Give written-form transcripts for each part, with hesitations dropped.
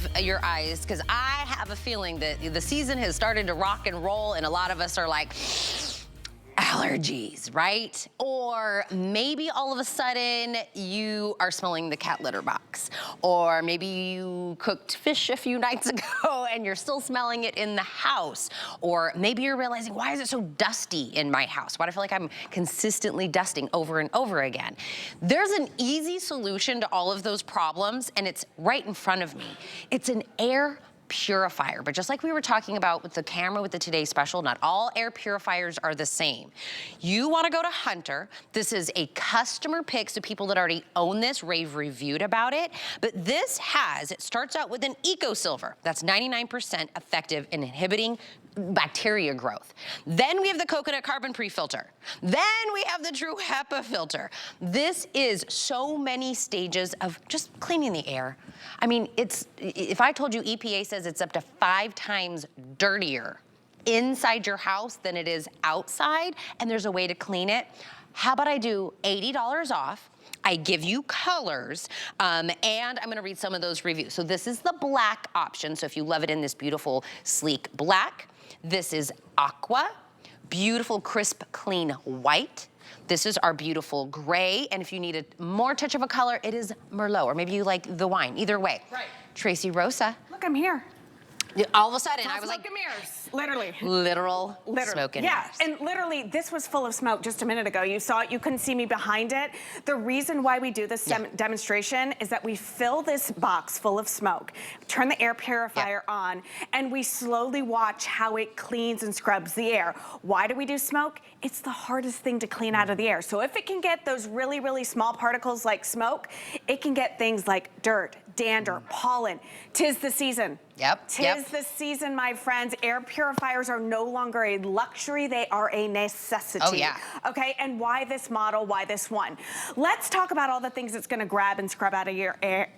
of your eyes, because I have a feeling that the season has started to rock and roll, and a lot of us are like, allergies, right? Or maybe all of a sudden you are smelling the cat litter box. Or maybe you cooked fish a few nights ago and you're still smelling it in the house. Or maybe you're realizing, why is it so dusty in my house? Why do I feel like I'm consistently dusting over and over again? There's an easy solution to all of those problems, and it's right in front of me. It's an air purifier. But just like we were talking about with the camera with the Today Special, not all air purifiers are the same. You want to go to Hunter. This is a customer pick, so people that already own this rave reviewed about it. But this it starts out with an Eco Silver. That's 99% effective in inhibiting bacteria growth. Then we have the coconut carbon pre-filter. Then we have the true HEPA filter. This is so many stages of just cleaning the air. I mean, if I told you EPA says it's up to 5 times dirtier inside your house than it is outside, and there's a way to clean it, how about I do $80 off? I give you colors, and I'm gonna read some of those reviews. So this is the black option. So if you love it in this beautiful, sleek black, this is aqua, beautiful, crisp, clean white. This is our beautiful gray, and if you need a more touch of a color, it is Merlot, or maybe you like the wine, either way. Right. Tracy Rosa. Look, I'm here. All of a sudden, It's I was smoke like, and mirrors, literally. Literal smoke and yeah, mirrors. and literally, this was full of smoke just a minute ago. You saw it, you couldn't see me behind it. The reason why we do this demonstration is that we fill this box full of smoke, turn the air purifier on, and we slowly watch how it cleans and scrubs the air. Why do we do smoke? It's the hardest thing to clean out of the air. So if it can get those really, really small particles like smoke, it can get things like dirt, dander, pollen. 'Tis the season. Tis the season, my friends. Air purifiers are no longer a luxury, they are a necessity. Oh, yeah. Okay, and why this model, why this one? Let's talk about all the things it's gonna grab and scrub out of your air.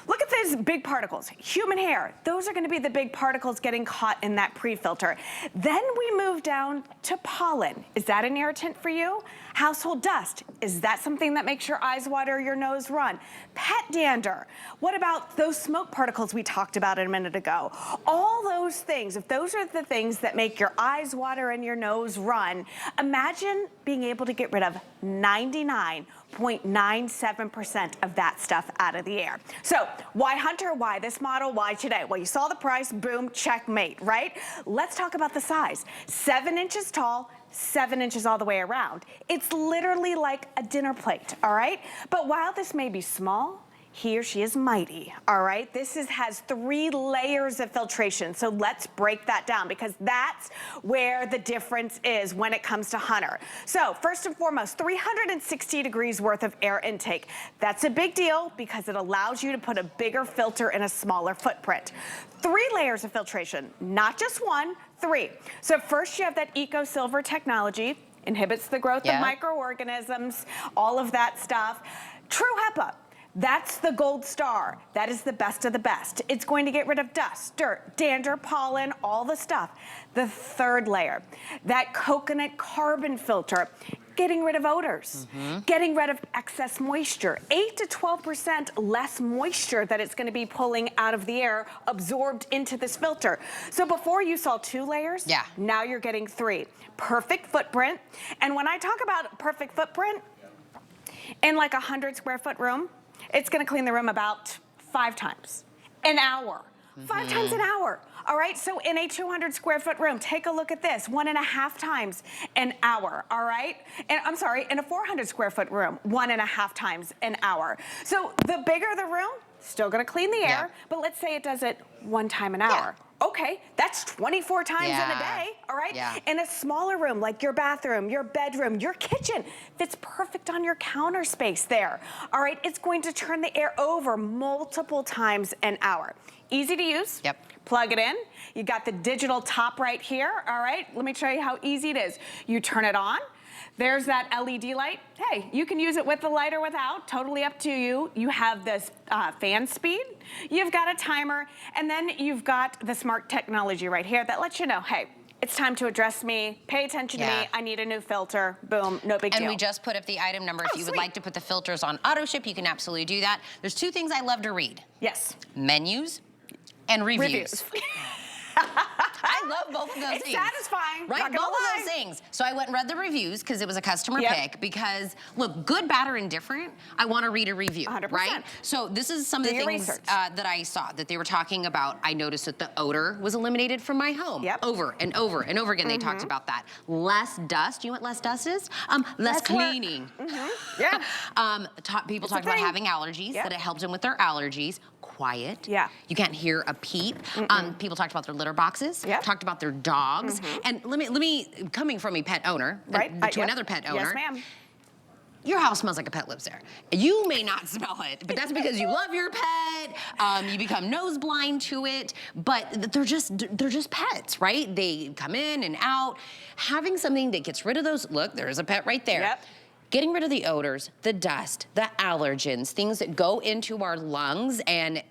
Look at these big particles. Human hair, those are gonna be the big particles getting caught in that pre-filter. Then we move down to pollen. Is that an irritant for you? Household dust, is that something that makes your eyes water, your nose run? Pet dander, what about those smoke particles we talked about a minute ago? All those things, if those are the things that make your eyes water and your nose run, imagine being able to get rid of 99.97% of that stuff out of the air. So why Hunter, why this model, why today? Well, you saw the price, boom, checkmate, right? Let's talk about the size. 7 inches tall, 7 inches all the way around. It's literally like a dinner plate, all right? But while this may be small, he or she is mighty, all right? This has 3 layers of filtration, so let's break that down because that's where the difference is when it comes to Hunter. So first and foremost, 360 degrees worth of air intake. That's a big deal because it allows you to put a bigger filter in a smaller footprint. 3 layers of filtration, not just 1, 3. So first you have that Eco Silver technology, inhibits the growth of microorganisms, all of that stuff. True HEPA. That's the gold star. That is the best of the best. It's going to get rid of dust, dirt, dander, pollen, all the stuff. The 3rd layer, that coconut carbon filter, getting rid of odors, getting rid of excess moisture. 8 to 12% less moisture that it's gonna be pulling out of the air, absorbed into this filter. So before you saw 2 layers, now you're getting 3. Perfect footprint. And when I talk about perfect footprint, in like a 100 square foot room, it's gonna clean the room about 5 times an hour. 5 times an hour, all right? So in a 200 square foot room, take a look at this, 1.5 times an hour, all right? And I'm sorry, in a 400 square foot room, 1.5 times an hour. So the bigger the room, still gonna clean the air, but let's say it does it 1 time an hour. Okay, that's 24 times in a day, all right? In a smaller room, like your bathroom, your bedroom, your kitchen, fits perfect on your counter space there, all right? It's going to turn the air over multiple times an hour. Easy to use. Plug it in. You got the digital top right here, all right? Let me show you how easy it is. You turn it on. There's that LED light. Hey, you can use it with the light or without, totally up to you. You have this fan speed, you've got a timer, and then you've got the smart technology right here that lets you know, hey, it's time to address me, pay attention to me, I need a new filter, boom, no big deal. And we just put up the item number. If you would like to put the filters on auto ship, you can absolutely do that. There's 2 things I love to read. Yes. Menus And reviews. I love both of those things. It's satisfying. Right, both of those things. So I went and read the reviews because it was a customer pick because, look, good, bad, or indifferent, I want to read a review, 100%. right? So this is some of the things that I saw that they were talking about. I noticed that the odor was eliminated from my home. Over and over and over again, they talked about that. Less dust. You know what less dust is? Less cleaning. Yeah. People talked about having allergies, that it helps them with their allergies. Quiet. Yeah. You can't hear a peep. People talked about their litter boxes. Talked about their dogs. And let me, coming from a pet owner, to another pet owner. Yes, ma'am. Your house smells like a pet lives there. You may not smell it, but that's because you love your pet. You become nose blind to it, but they're just pets, right? They come in and out. Having something that gets rid of those, look, there's a pet right there. Getting rid of the odors, the dust, the allergens, things that go into our lungs. And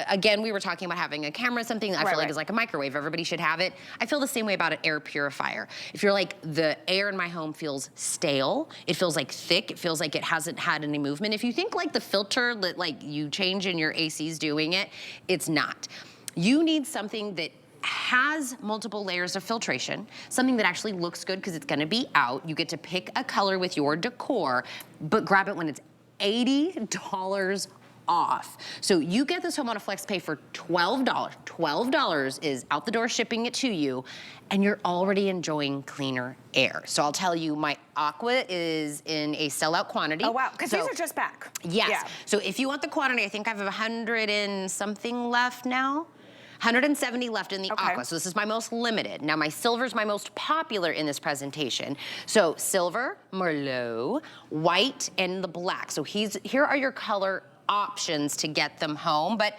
again, we were talking about having a camera, something that I feel like is like a microwave. Everybody should have it. I feel the same way about an air purifier. If you're like, the air in my home feels stale, it feels like thick, it feels like it hasn't had any movement. If you think like the filter that like you change in your AC's doing it, it's not. You need something that has multiple layers of filtration, something that actually looks good because it's gonna be out. You get to pick a color with your decor, but grab it when it's $80 off. So you get this home on a flex pay for $12. $12 is out the door shipping it to you, and you're already enjoying cleaner air. So I'll tell you, my Aqua is in a sellout quantity. Oh wow, because these are just back. Yes, so if you want the quantity, I think I have 100 and something left now. 170 left in the Aqua, so this is my most limited. Now my silver is my most popular in this presentation. So silver, Merlot, white, and the black. So here are your color options to get them home, but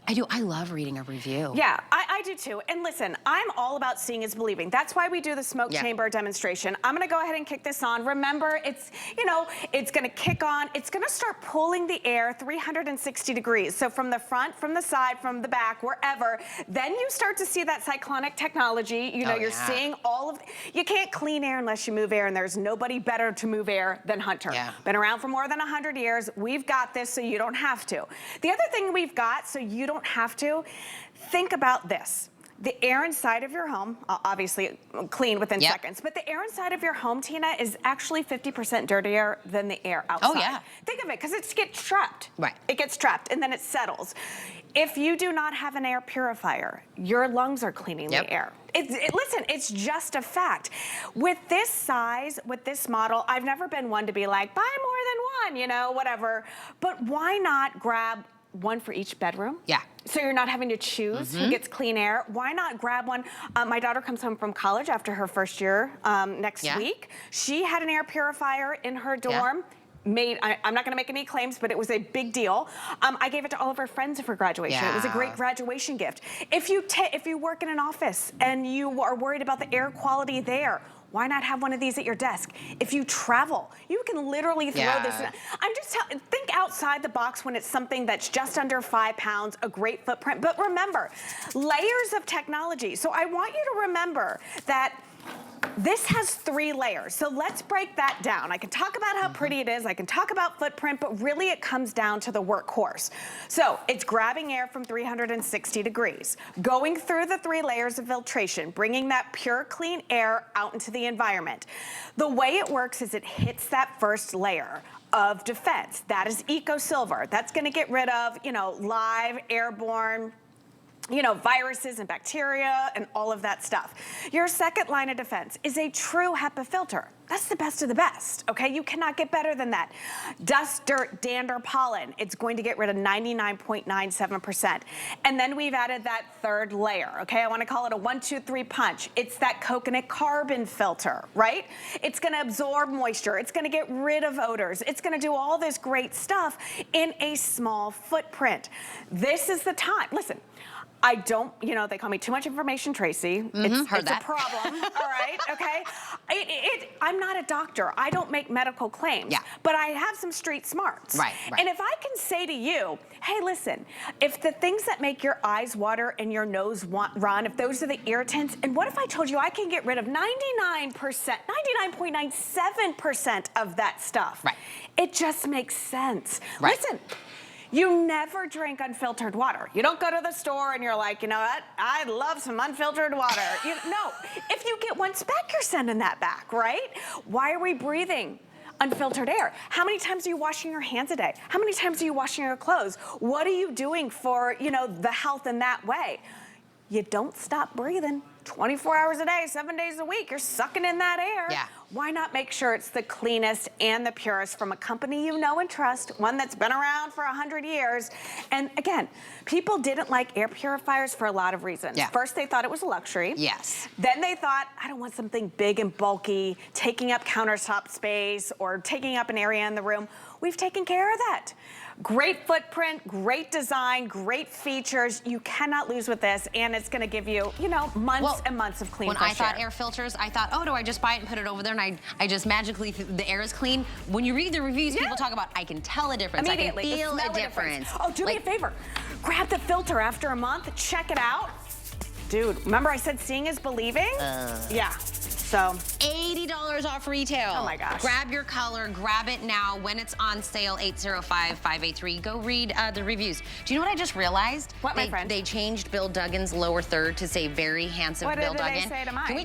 I love reading a review. Yeah, I do too. And listen, I'm all about seeing is believing. That's why we do the smoke chamber demonstration. I'm gonna go ahead and kick this on. Remember, it's, you know, it's gonna kick on. It's gonna start pulling the air 360 degrees. So from the front, from the side, from the back, wherever, then you start to see that cyclonic technology. You know, you're seeing all of, you can't clean air unless you move air, and there's nobody better to move air than Hunter. Been around for more than 100 years. We've got this so you don't have to. The other thing we've got so you don't have to, think about this. The air inside of your home, obviously clean within seconds, but the air inside of your home, Tina, is actually 50% dirtier than the air outside. Think of it, because it gets trapped. It gets trapped, and then it settles. If you do not have an air purifier, your lungs are cleaning the air. Listen, it's just a fact. With this size, with this model, I've never been one to be like, buy more than one, you know, whatever. But why not grab one for each bedroom? So you're not having to choose who gets clean air. Why not grab one? My daughter comes home from college after her first year next week. She had an air purifier in her dorm. I'm not gonna make any claims, but it was a big deal. I gave it to all of her friends for graduation. It was a great graduation gift. If you work in an office and you are worried about the air quality there, why not have one of these at your desk? If you travel, you can literally throw this in. I'm just telling, think outside the box when it's something that's just under 5 pounds, a great footprint. But remember, layers of technology. So I want you to remember that this has 3 layers, so let's break that down. I can talk about how pretty it is, I can talk about footprint, but really it comes down to the workhorse. So it's grabbing air from 360 degrees, going through the 3 layers of filtration, bringing that pure, clean air out into the environment. The way it works is it hits that first layer of defense. That is Eco Silver. That's gonna get rid of, you know, live, airborne, you know, viruses and bacteria and all of that stuff. Your second line of defense is a true HEPA filter. That's the best of the best, okay? You cannot get better than that. Dust, dirt, dander, pollen, it's going to get rid of 99.97%. And then we've added that third layer, okay? I wanna call it a 1, 2, 3 punch. It's that coconut carbon filter, right? It's gonna absorb moisture. It's gonna get rid of odors. It's gonna do all this great stuff in a small footprint. This is the time, listen, I don't, you know, they call me too much information, Tracy. It's a problem, all right, okay? I'm not a doctor. I don't make medical claims, but I have some street smarts. And if I can say to you, hey, listen, if the things that make your eyes water and your nose run, if those are the irritants, and what if I told you I can get rid of 99.97% of that stuff? It just makes sense. Listen, You never drink unfiltered water. You don't go to the store and you're like, you know what? I love some unfiltered water. No, if you get one spec, you're sending that back, right? Why are we breathing unfiltered air? How many times are you washing your hands a day? How many times are you washing your clothes? What are you doing for, the health in that way? You don't stop breathing 24 hours a day, 7 days a week. You're sucking in that air. Yeah. Why not make sure it's the cleanest and the purest from a company you know and trust, one that's been around for 100 years. And again, people didn't like air purifiers for a lot of reasons. Yeah. First, they thought it was a luxury. Yes. Then they thought, I don't want something big and bulky, taking up countertop space or taking up an area in the room. We've taken care of that. Great footprint, great design, great features. You cannot lose with this, and it's gonna give you, months and months of clean When I thought air filters, I thought, oh, do I just buy it and put it over there and I just magically, the air is clean? When you read the reviews, people talk about, I can tell a difference. I can feel a difference. Oh, do me a favor. Grab the filter after a month, check it out. Dude, remember I said seeing is believing? Yeah, so. $80 off retail. Oh my gosh. Grab your color, grab it now when it's on sale, 805-583. Go read the reviews. Do you know what I just realized? What, my friend? They changed Bill Duggan's lower third to say very handsome What Bill did Duggan. they say to mine? Can we